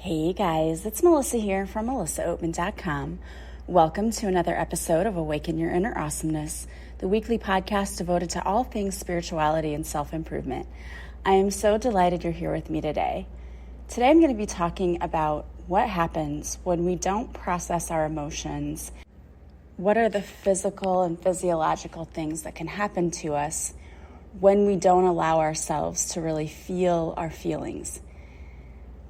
Hey guys, it's Melissa here from melissaoatman.com. Welcome to another episode of Awaken Your Inner Awesomeness, the weekly podcast devoted to all things spirituality and self-improvement. I am so delighted you're here with me today. Today I'm going to be talking about what happens when we don't process our emotions. What are the physical and physiological things that can happen to us when we don't allow ourselves to really feel our feelings?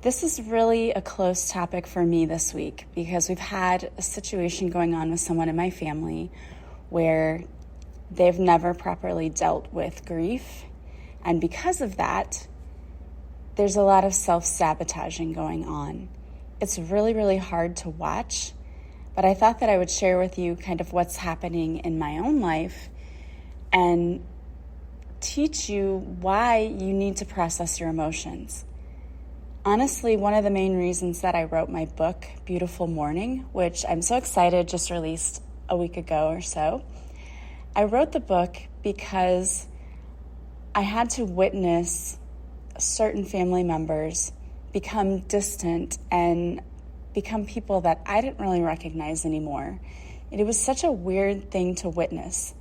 This is really a close topic for me this week because we've had a situation going on with someone in my family where they've never properly dealt with grief. And because of that, there's a lot of self-sabotaging going on. It's really, really hard to watch, but I thought that I would share with you kind of what's happening in my own life and teach you why you need to process your emotions. Honestly, one of the main reasons that I wrote my book, Beautiful Mourning, which I'm so excited just released a week ago or so, I wrote the book because I had to witness certain family members become distant and become people that I didn't really recognize anymore. And it was such a weird thing to witness.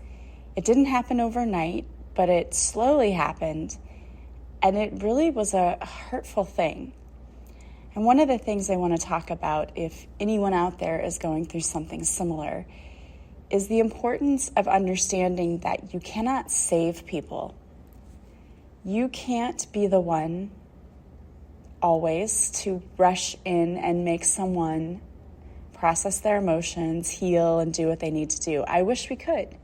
It didn't happen overnight, but it slowly happened. And it really was a hurtful thing. And one of the things I want to talk about, if anyone out there is going through something similar, is the importance of understanding that you cannot save people. You can't be the one always to rush in and make someone process their emotions, heal, and do what they need to do. I wish we could.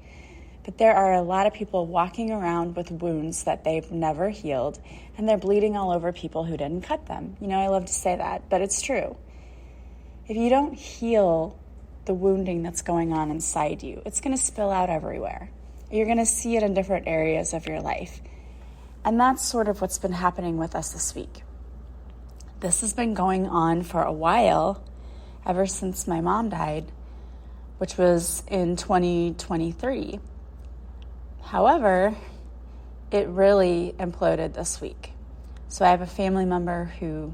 But there are a lot of people walking around with wounds that they've never healed, and they're bleeding all over people who didn't cut them. You know, I love to say that, but it's true. If you don't heal the wounding that's going on inside you, it's going to spill out everywhere. You're going to see it in different areas of your life. And that's sort of what's been happening with us this week. This has been going on for a while, ever since my mom died, which was in 2023. However, it really imploded this week. So I have a family member who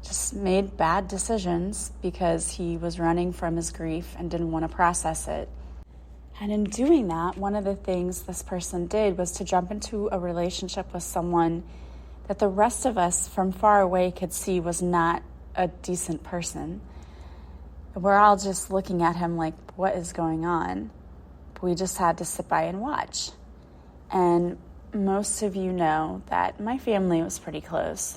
just made bad decisions because he was running from his grief and didn't want to process it. And in doing that, one of the things this person did was to jump into a relationship with someone that the rest of us from far away could see was not a decent person. We're all just looking at him like, what is going on? We just had to sit by and watch. And most of you know that my family was pretty close.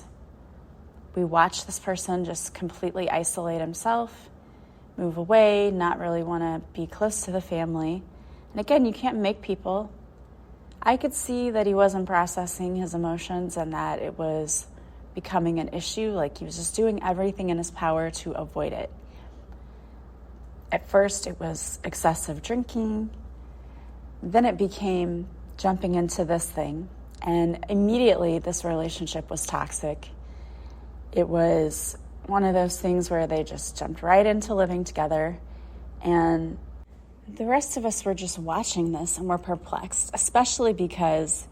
We watched this person just completely isolate himself, move away, not really want to be close to the family. And again, you can't make people. I could see that he wasn't processing his emotions and that it was becoming an issue, like he was just doing everything in his power to avoid it. At first, it was excessive drinking. Then it became jumping into this thing, and immediately this relationship was toxic. It was one of those things where they just jumped right into living together, and the rest of us were just watching this and were perplexed, especially because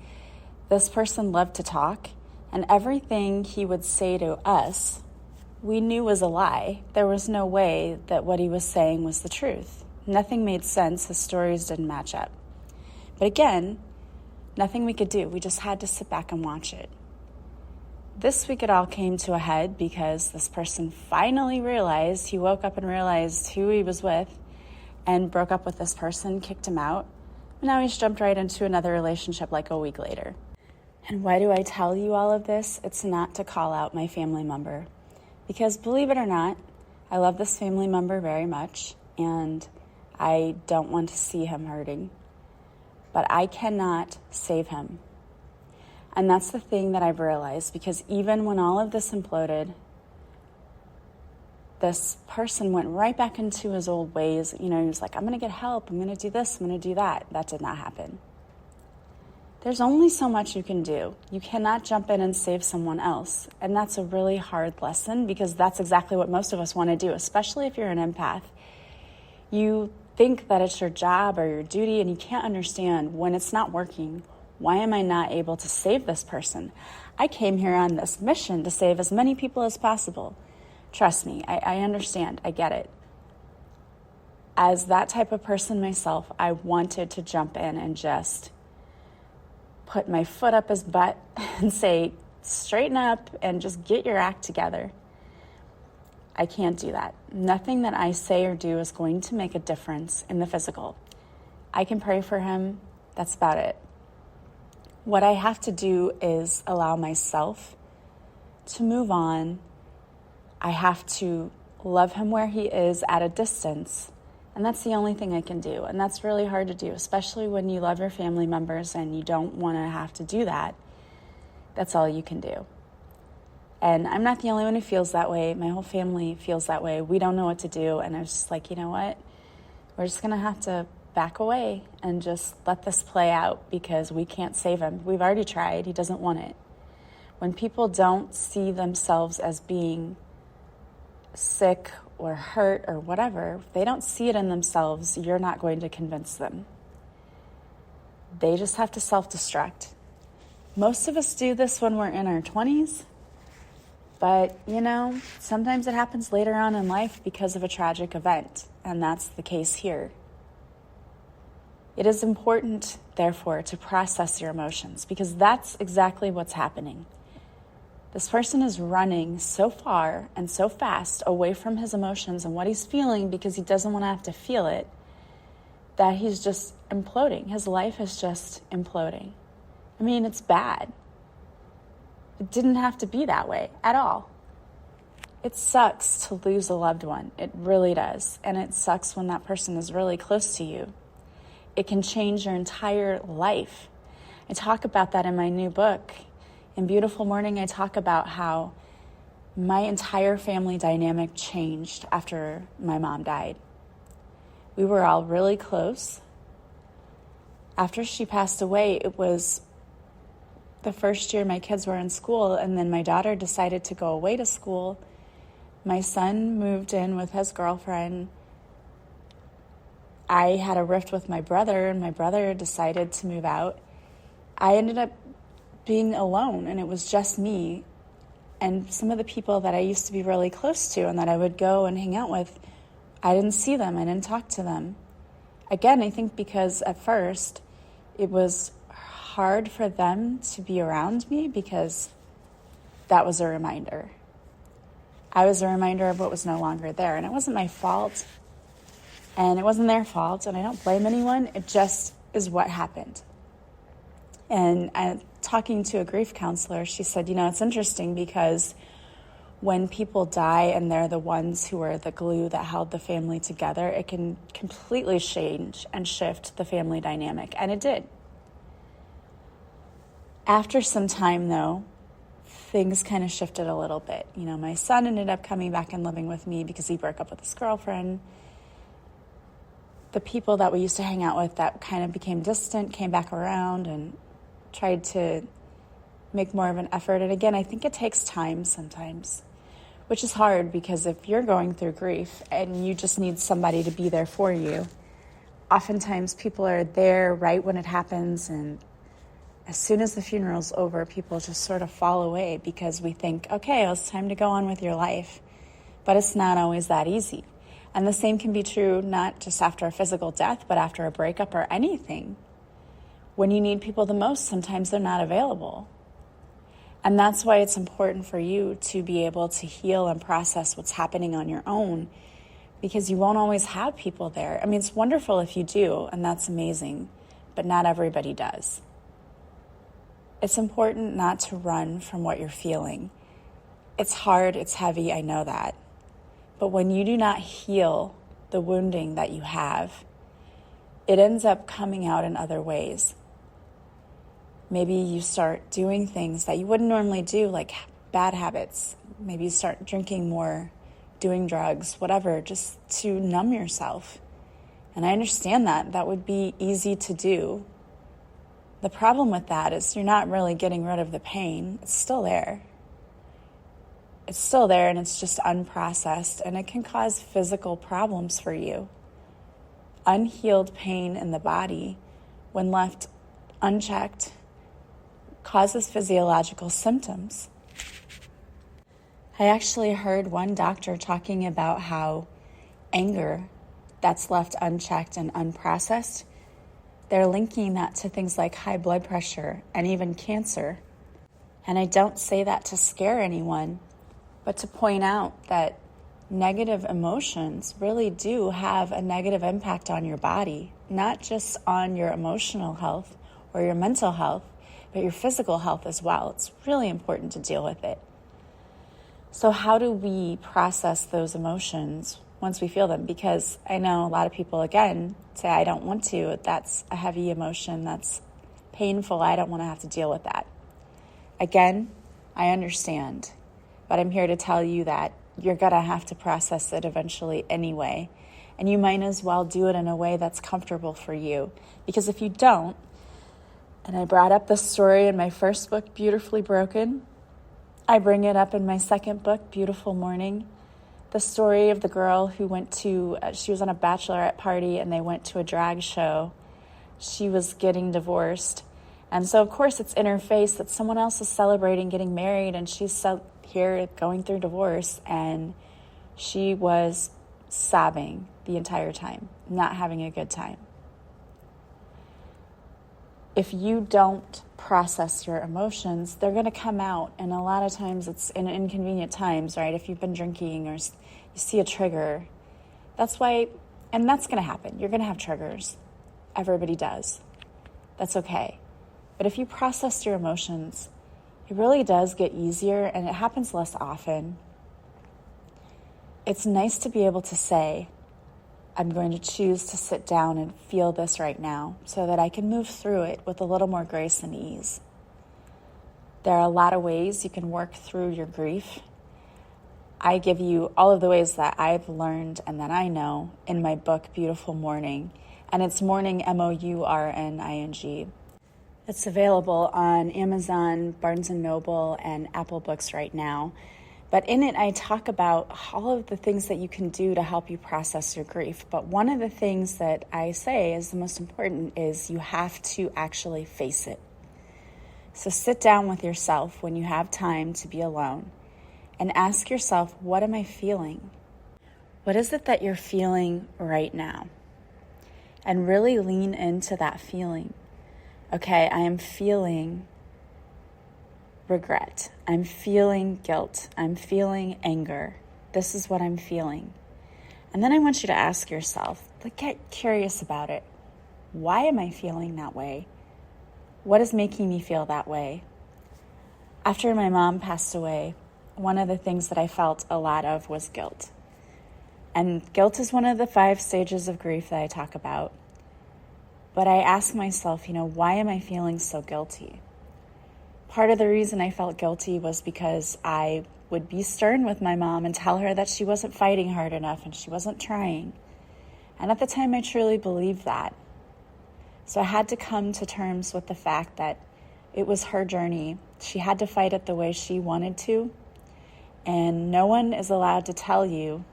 this person loved to talk, and everything he would say to us, we knew was a lie. There was no way that what he was saying was the truth. Nothing made sense. His stories didn't match up. But again, nothing we could do. We just had to sit back and watch it. This week it all came to a head because this person finally realized, he woke up and realized who he was with and broke up with this person, kicked him out. And now he's jumped right into another relationship like a week later. And why do I tell you all of this? It's not to call out my family member. Because believe it or not, I love this family member very much and I don't want to see him hurting. But I cannot save him. And that's the thing that I've realized, because even when all of this imploded, this person went right back into his old ways. You know, he was like, I'm going to get help. I'm going to do this. I'm going to do that. That did not happen. There's only so much you can do. You cannot jump in and save someone else. And that's a really hard lesson because that's exactly what most of us want to do, especially if you're an empath. You think that it's your job or your duty and you can't understand when it's not working. Why am I not able to save this person? I came here on this mission to save as many people as possible. Trust me, I understand. I get it. As that type of person myself, I wanted to jump in and just put my foot up his butt and say, straighten up and just get your act together. I can't do that. Nothing that I say or do is going to make a difference in the physical. I can pray for him. That's about it. What I have to do is allow myself to move on. I have to love him where he is at a distance. And that's the only thing I can do. And that's really hard to do, especially when you love your family members and you don't want to have to do that. That's all you can do. And I'm not the only one who feels that way. My whole family feels that way. We don't know what to do. And I was just like, you know what? We're just going to have to back away and just let this play out because we can't save him. We've already tried. He doesn't want it. When people don't see themselves as being sick or hurt or whatever, if they don't see it in themselves, you're not going to convince them. They just have to self-destruct. Most of us do this when we're in our 20s, but, sometimes it happens later on in life because of a tragic event, and that's the case here. It is important, therefore, to process your emotions because that's exactly what's happening. This person is running so far and so fast away from his emotions and what he's feeling because he doesn't want to have to feel it, that he's just imploding. His life is just imploding. I mean, it's bad. It didn't have to be that way at all. It sucks to lose a loved one. It really does. And it sucks when that person is really close to you. It can change your entire life. I talk about that in my new book. In Beautiful Mourning, I talk about how my entire family dynamic changed after my mom died. We were all really close. After she passed away, it was the first year my kids were in school, and then my daughter decided to go away to school. My son moved in with his girlfriend. I had a rift with my brother, and my brother decided to move out. I ended up being alone, and it was just me and some of the people that I used to be really close to and that I would go and hang out with. I didn't see them. I didn't talk to them. Again, I think because at first it was hard for them to be around me because that was a reminder. I was a reminder of what was no longer there, and it wasn't my fault, and it wasn't their fault, and I don't blame anyone. It just is what happened. And talking to a grief counselor, she said, it's interesting because when people die and they're the ones who are the glue that held the family together, it can completely change and shift the family dynamic. And it did. After some time, though, things kind of shifted a little bit. My son ended up coming back and living with me because he broke up with his girlfriend. The people that we used to hang out with that kind of became distant came back around and tried to make more of an effort. And again, I think it takes time sometimes, which is hard because if you're going through grief and you just need somebody to be there for you, oftentimes people are there right when it happens, and as soon as the funeral's over, people just sort of fall away because we think, okay, well, it's time to go on with your life. But it's not always that easy. And the same can be true not just after a physical death, but after a breakup or anything. When you need people the most, sometimes they're not available. And that's why it's important for you to be able to heal and process what's happening on your own, because you won't always have people there. I mean, it's wonderful if you do, and that's amazing, but not everybody does. It's important not to run from what you're feeling. It's hard, it's heavy, I know that. But when you do not heal the wounding that you have, it ends up coming out in other ways. Maybe you start doing things that you wouldn't normally do, like bad habits. Maybe you start drinking more, doing drugs, whatever, just to numb yourself. And I understand that. That would be easy to do. The problem with that is you're not really getting rid of the pain. It's still there. It's still there, and it's just unprocessed, and it can cause physical problems for you. Unhealed pain in the body, when left unchecked, causes physiological symptoms. I actually heard one doctor talking about how anger that's left unchecked and unprocessed, they're linking that to things like high blood pressure and even cancer. And I don't say that to scare anyone, but to point out that negative emotions really do have a negative impact on your body, not just on your emotional health or your mental health, but your physical health as well. It's really important to deal with it. So how do we process those emotions once we feel them? Because I know a lot of people, again, say, I don't want to. That's a heavy emotion. That's painful. I don't want to have to deal with that. Again, I understand, but I'm here to tell you that you're going to have to process it eventually anyway. And you might as well do it in a way that's comfortable for you. Because if you don't, and I brought up this story in my first book, Beautifully Broken, I bring it up in my second book, Beautiful Mourning, the story of the girl who she was on a bachelorette party and they went to a drag show. She was getting divorced. And so, of course, it's in her face that someone else is celebrating getting married and she's here going through divorce. And she was sobbing the entire time, not having a good time. If you don't process your emotions, they're going to come out. And a lot of times it's in inconvenient times, right? If you've been drinking or you see a trigger, that's why, and that's going to happen. You're going to have triggers. Everybody does. That's okay. But if you process your emotions, it really does get easier and it happens less often. It's nice to be able to say, I'm going to choose to sit down and feel this right now so that I can move through it with a little more grace and ease. There are a lot of ways you can work through your grief. I give you all of the ways that I've learned and that I know in my book, Beautiful Mourning. And it's Mourning, Mourning. It's available on Amazon, Barnes & Noble, and Apple Books right now. But in it, I talk about all of the things that you can do to help you process your grief. But one of the things that I say is the most important is you have to actually face it. So sit down with yourself when you have time to be alone and ask yourself, what am I feeling? What is it that you're feeling right now? And really lean into that feeling. Okay, I am feeling regret. I'm feeling guilt. I'm feeling anger. This is what I'm feeling. And then I want you to ask yourself, get curious about it. Why am I feeling that way? What is making me feel that way? After my mom passed away, one of the things that I felt a lot of was guilt. And guilt is one of the 5 stages of grief that I talk about. But I ask myself, why am I feeling so guilty? Part of the reason I felt guilty was because I would be stern with my mom and tell her that she wasn't fighting hard enough and she wasn't trying. And at the time, I truly believed that. So I had to come to terms with the fact that it was her journey. She had to fight it the way she wanted to. And no one is allowed to tell you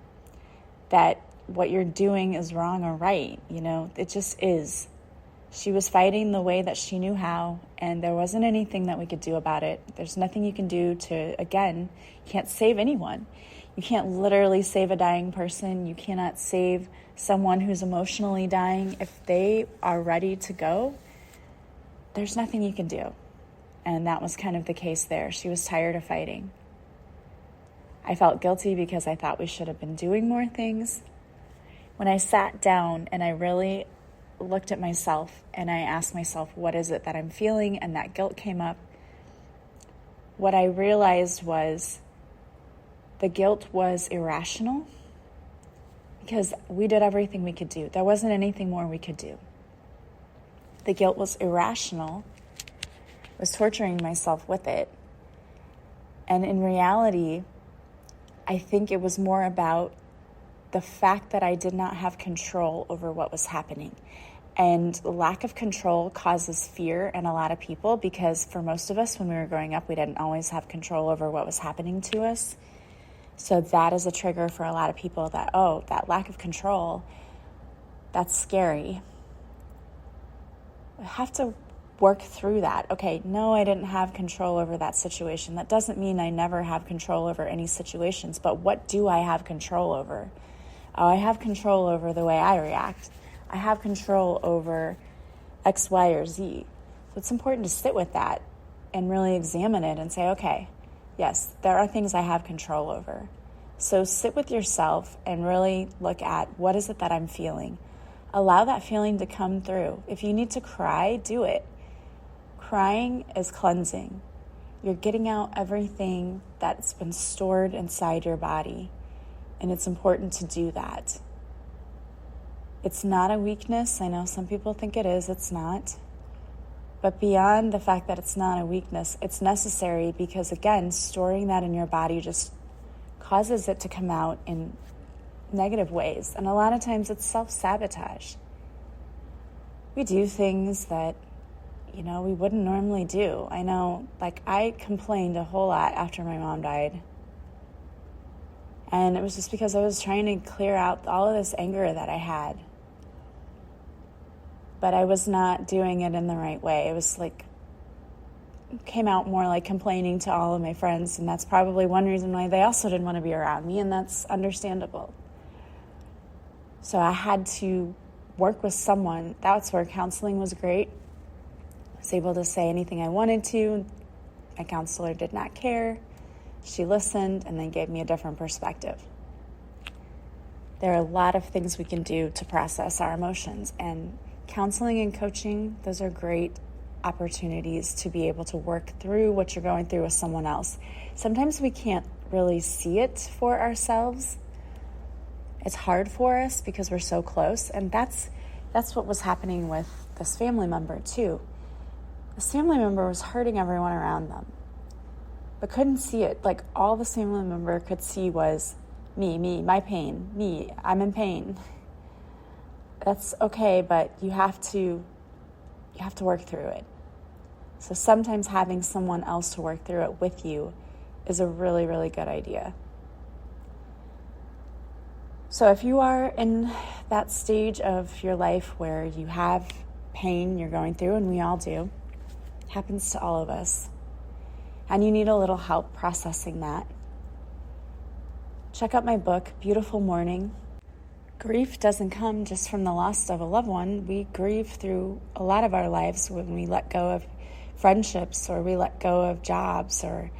that what you're doing is wrong or right. It just is. She was fighting the way that she knew how, and there wasn't anything that we could do about it. There's nothing you can do you can't save anyone. You can't literally save a dying person. You cannot save someone who's emotionally dying. If they are ready to go, there's nothing you can do. And that was kind of the case there. She was tired of fighting. I felt guilty because I thought we should have been doing more things. When I sat down and I really looked at myself and I asked myself, what is it that I'm feeling? And that guilt came up. What I realized was the guilt was irrational because we did everything we could do. There wasn't anything more we could do. The guilt was irrational. I was torturing myself with it. And in reality, I think it was more about the fact that I did not have control over what was happening. And lack of control causes fear in a lot of people because for most of us, when we were growing up, we didn't always have control over what was happening to us. So that is a trigger for a lot of people that, that lack of control, that's scary. I have to work through that. Okay, no, I didn't have control over that situation. That doesn't mean I never have control over any situations, but what do I have control over? Oh, I have control over the way I react. I have control over X, Y, or Z. So it's important to sit with that and really examine it and say, okay, yes, there are things I have control over. So sit with yourself and really look at what is it that I'm feeling. Allow that feeling to come through. If you need to cry, do it. Crying is cleansing. You're getting out everything that's been stored inside your body, and it's important to do that. It's not a weakness. I know some people think it is. It's not. But beyond the fact that it's not a weakness, it's necessary because, again, storing that in your body just causes it to come out in negative ways. And a lot of times it's self-sabotage. We do things that, we wouldn't normally do. I know, I complained a whole lot after my mom died. And it was just because I was trying to clear out all of this anger that I had. But I was not doing it in the right way. It was came out more like complaining to all of my friends. And that's probably one reason why they also didn't want to be around me. And that's understandable. So I had to work with someone. That's where counseling was great. I was able to say anything I wanted to. My counselor did not care. She listened and then gave me a different perspective. There are a lot of things we can do to process our emotions, and counseling and coaching, those are great opportunities to be able to work through what you're going through with someone else. Sometimes we can't really see it for ourselves. It's hard for us because we're so close, and that's what was happening with this family member too. This family member was hurting everyone around them, but couldn't see it. All this family member could see was me, my pain, me, I'm in pain. That's okay, but you have to work through it. So sometimes having someone else to work through it with you is a really, really good idea. So if you are in that stage of your life where you have pain you're going through, and we all do, it happens to all of us, and you need a little help processing that, check out my book, Beautiful Mourning. Grief doesn't come just from the loss of a loved one. We grieve through a lot of our lives when we let go of friendships, or we let go of jobs, or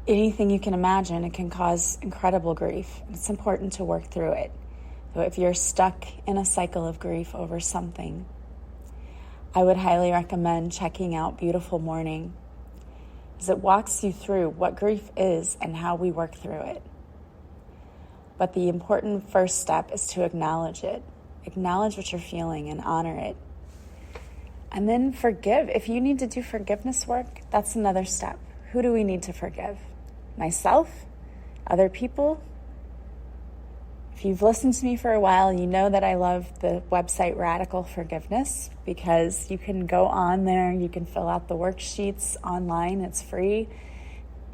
anything you can imagine. It can cause incredible grief. It's important to work through it. So if you're stuck in a cycle of grief over something, I would highly recommend checking out Beautiful Mourning, because it walks you through what grief is and how we work through it. But the important first step is to acknowledge it. Acknowledge what you're feeling and honor it. And then forgive. If you need to do forgiveness work, that's another step. Who do we need to forgive? Myself? Other people? If you've listened to me for a while, you know that I love the website Radical Forgiveness, because you can go on there, you can fill out the worksheets online, it's free,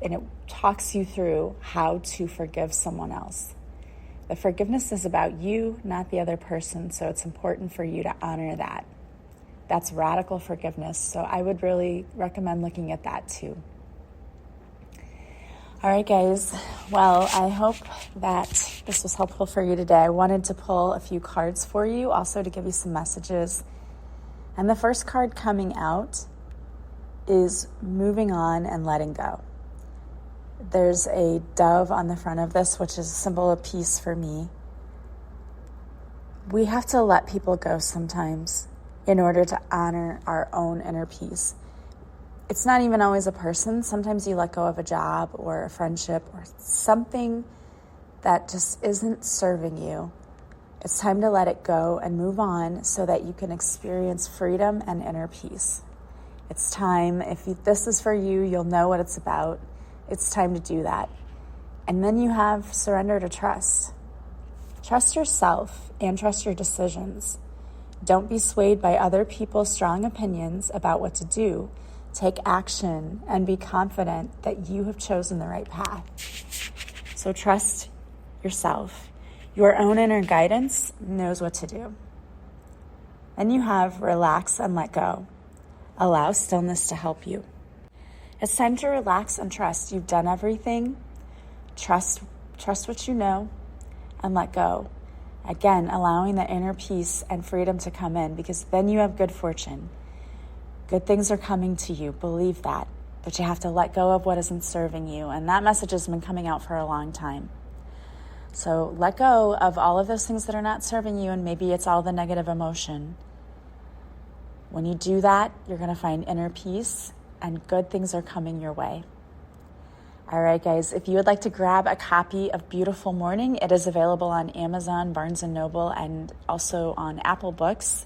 and it talks you through how to forgive someone else. The forgiveness is about you, not the other person, so it's important for you to honor that. That's radical forgiveness, so I would really recommend looking at that too. All right, guys. Well, I hope that this was helpful for you today. I wanted to pull a few cards for you, also to give you some messages. And the first card coming out is moving on and letting go. There's a dove on the front of this, which is a symbol of peace for me. We have to let people go sometimes in order to honor our own inner peace. It's not even always a person. Sometimes you let go of a job or a friendship or something that just isn't serving you. It's time to let it go and move on so that you can experience freedom and inner peace. It's time. If this is for you, you'll know what it's about. It's time to do that. And then you have surrender to trust. Trust yourself and trust your decisions. Don't be swayed by other people's strong opinions about what to do. Take action and be confident that you have chosen the right path. So trust yourself. Your own inner guidance knows what to do. Then you have relax and let go. Allow stillness to help you. It's time to relax and trust. You've done everything. Trust what you know and let go. Again, allowing the inner peace and freedom to come in, because then you have good fortune. Good things are coming to you. Believe that. But you have to let go of what isn't serving you. And that message has been coming out for a long time. So let go of all of those things that are not serving you, and maybe it's all the negative emotion. When you do that, you're going to find inner peace, and good things are coming your way. All right, guys, if you would like to grab a copy of Beautiful Mourning, it is available on Amazon, Barnes & Noble, and also on Apple Books.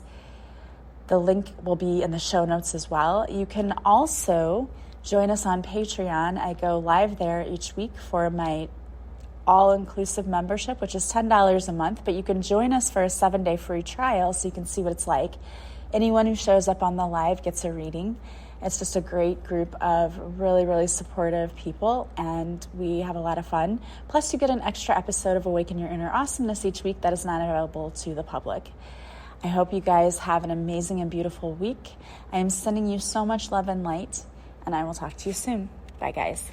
The link will be in the show notes as well. You can also join us on Patreon. I go live there each week for my all-inclusive membership, which is $10 a month, but you can join us for a 7-day free trial so you can see what it's like. Anyone who shows up on the live gets a reading. It's just a great group of really, really supportive people, and we have a lot of fun. Plus, you get an extra episode of Awaken Your Inner Awesomeness each week that is not available to the public. I hope you guys have an amazing and beautiful week. I am sending you so much love and light, and I will talk to you soon. Bye, guys.